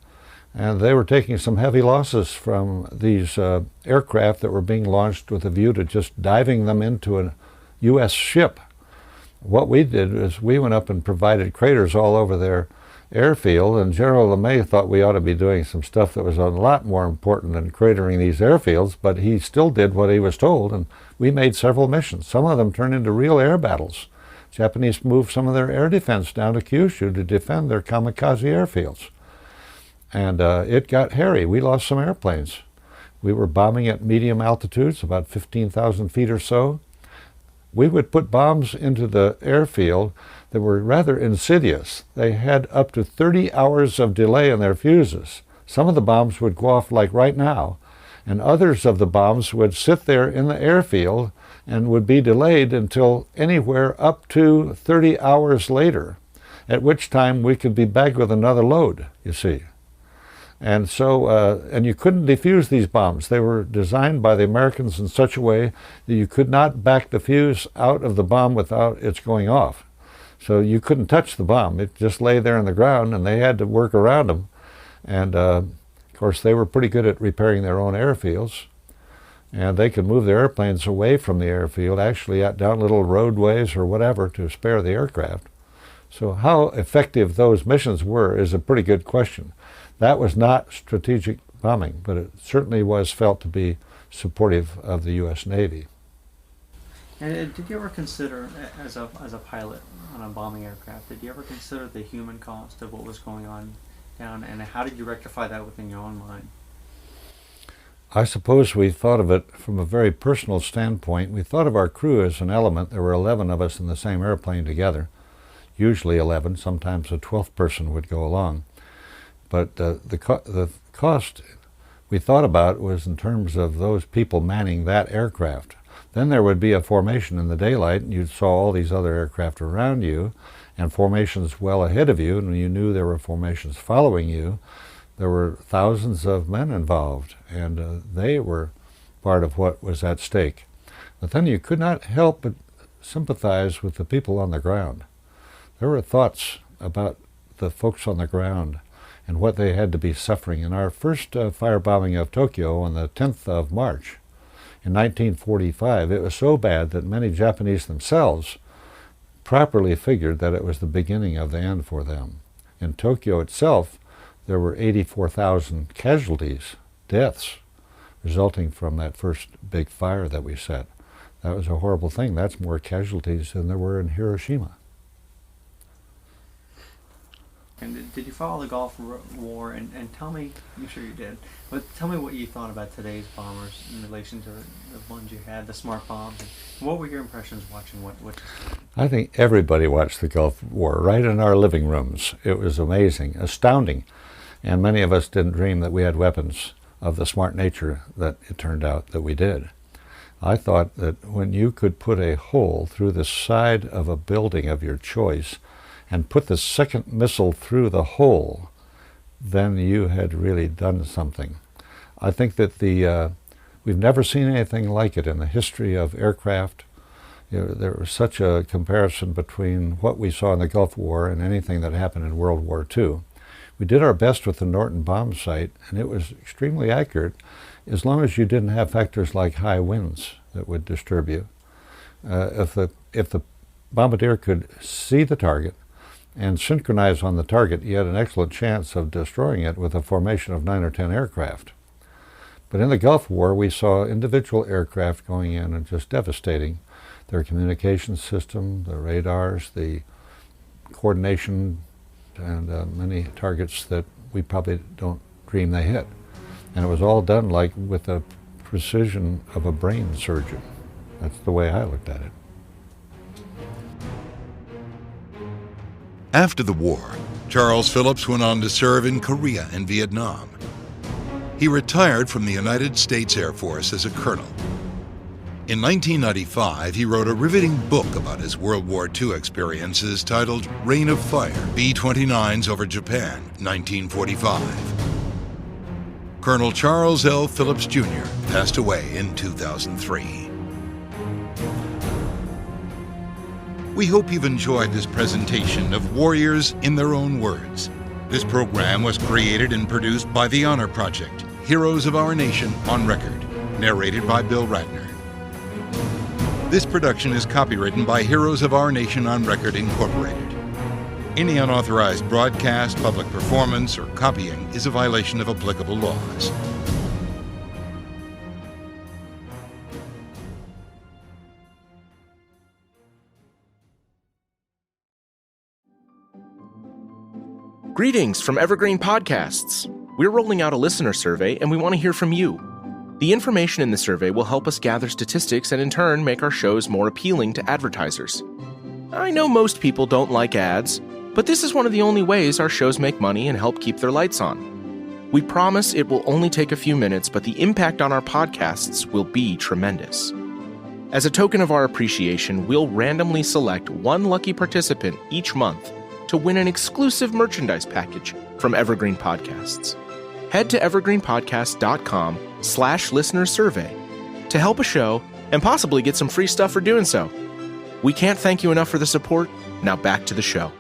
And they were taking some heavy losses from these aircraft that were being launched with a view to just diving them into a U.S. ship. What we did is we went up and provided craters all over their airfield, and General LeMay thought we ought to be doing some stuff that was a lot more important than cratering these airfields, but he still did what he was told, and we made several missions. Some of them turned into real air battles. Japanese moved some of their air defense down to Kyushu to defend their kamikaze airfields. And it got hairy. We lost some airplanes. We were bombing at medium altitudes, about 15,000 feet or so. We would put bombs into the airfield that were rather insidious. They had up to 30 hours of delay in their fuses. Some of the bombs would go off like right now, and others of the bombs would sit there in the airfield and would be delayed until anywhere up to 30 hours later, at which time we could be back with another load, you see. And so, and you couldn't defuse these bombs. They were designed by the Americans in such a way that you could not back the fuse out of the bomb without its going off. So you couldn't touch the bomb. It just lay there on the ground, and they had to work around them. And of course, they were pretty good at repairing their own airfields. And they could move their airplanes away from the airfield, actually down little roadways or whatever to spare the aircraft. So how effective those missions were is a pretty good question. That was not strategic bombing, but it certainly was felt to be supportive of the U.S. Navy. And did you ever consider, as a pilot on a bombing aircraft, did you ever consider the human cost of what was going on down, and how did you rectify that within your own mind? I suppose we thought of it from a very personal standpoint. We thought of our crew as an element. There were 11 of us in the same airplane together, usually 11. Sometimes a 12th person would go along. But the cost we thought about was in terms of those people manning that aircraft. Then there would be a formation in the daylight, and you saw all these other aircraft around you, and formations well ahead of you, and you knew there were formations following you. There were thousands of men involved, and they were part of what was at stake. But then you could not help but sympathize with the people on the ground. There were thoughts about the folks on the ground and what they had to be suffering. In our first firebombing of Tokyo on the 10th of March in 1945, it was so bad that many Japanese themselves properly figured that it was the beginning of the end for them. In Tokyo itself, there were 84,000 casualties, deaths, resulting from that first big fire that we set. That was a horrible thing. That's more casualties than there were in Hiroshima. And did you follow the Gulf War? And tell me, I'm sure you did, but tell me what you thought about today's bombers in relation to the ones you had, the smart bombs. And what were your impressions watching what just happened? I think everybody watched the Gulf War right in our living rooms. It was amazing, astounding. And many of us didn't dream that we had weapons of the smart nature that it turned out that we did. I thought that when you could put a hole through the side of a building of your choice and put the second missile through the hole, then you had really done something. I think that we've never seen anything like it in the history of aircraft. There was such a comparison between what we saw in the Gulf War and anything that happened in World War II. We did our best with the Norton bomb sight, and it was extremely accurate as long as you didn't have factors like high winds that would disturb you. If the bombardier could see the target and synchronize on the target, you had an excellent chance of destroying it with a formation of 9 or 10 aircraft. But in the Gulf War, we saw individual aircraft going in and just devastating their communication system, the radars, the coordination, and many targets that we probably don't dream they hit. And it was all done like with the precision of a brain surgeon. That's the way I looked at it. After the war, Charles Phillips went on to serve in Korea and Vietnam. He retired from the United States Air Force as a colonel. In 1995, he wrote a riveting book about his World War II experiences titled Reign of Fire, B-29s over Japan, 1945. Colonel Charles L. Phillips, Jr. passed away in 2003. We hope you've enjoyed this presentation of Warriors in Their Own Words. This program was created and produced by the Honor Project, Heroes of Our Nation on Record, narrated by Bill Ratner. This production is copywritten by Heroes of Our Nation on Record, Incorporated. Any unauthorized broadcast, public performance, or copying is a violation of applicable laws. Greetings from Evergreen Podcasts. We're rolling out a listener survey, and we want to hear from you. The information in the survey will help us gather statistics and in turn make our shows more appealing to advertisers. I know most people don't like ads, but this is one of the only ways our shows make money and help keep their lights on. We promise it will only take a few minutes, but the impact on our podcasts will be tremendous. As a token of our appreciation, we'll randomly select one lucky participant each month to win an exclusive merchandise package from Evergreen Podcasts. Head to evergreenpodcast.com/listenersurvey to help a show and possibly get some free stuff for doing so. We can't thank you enough for the support. Now back to the show.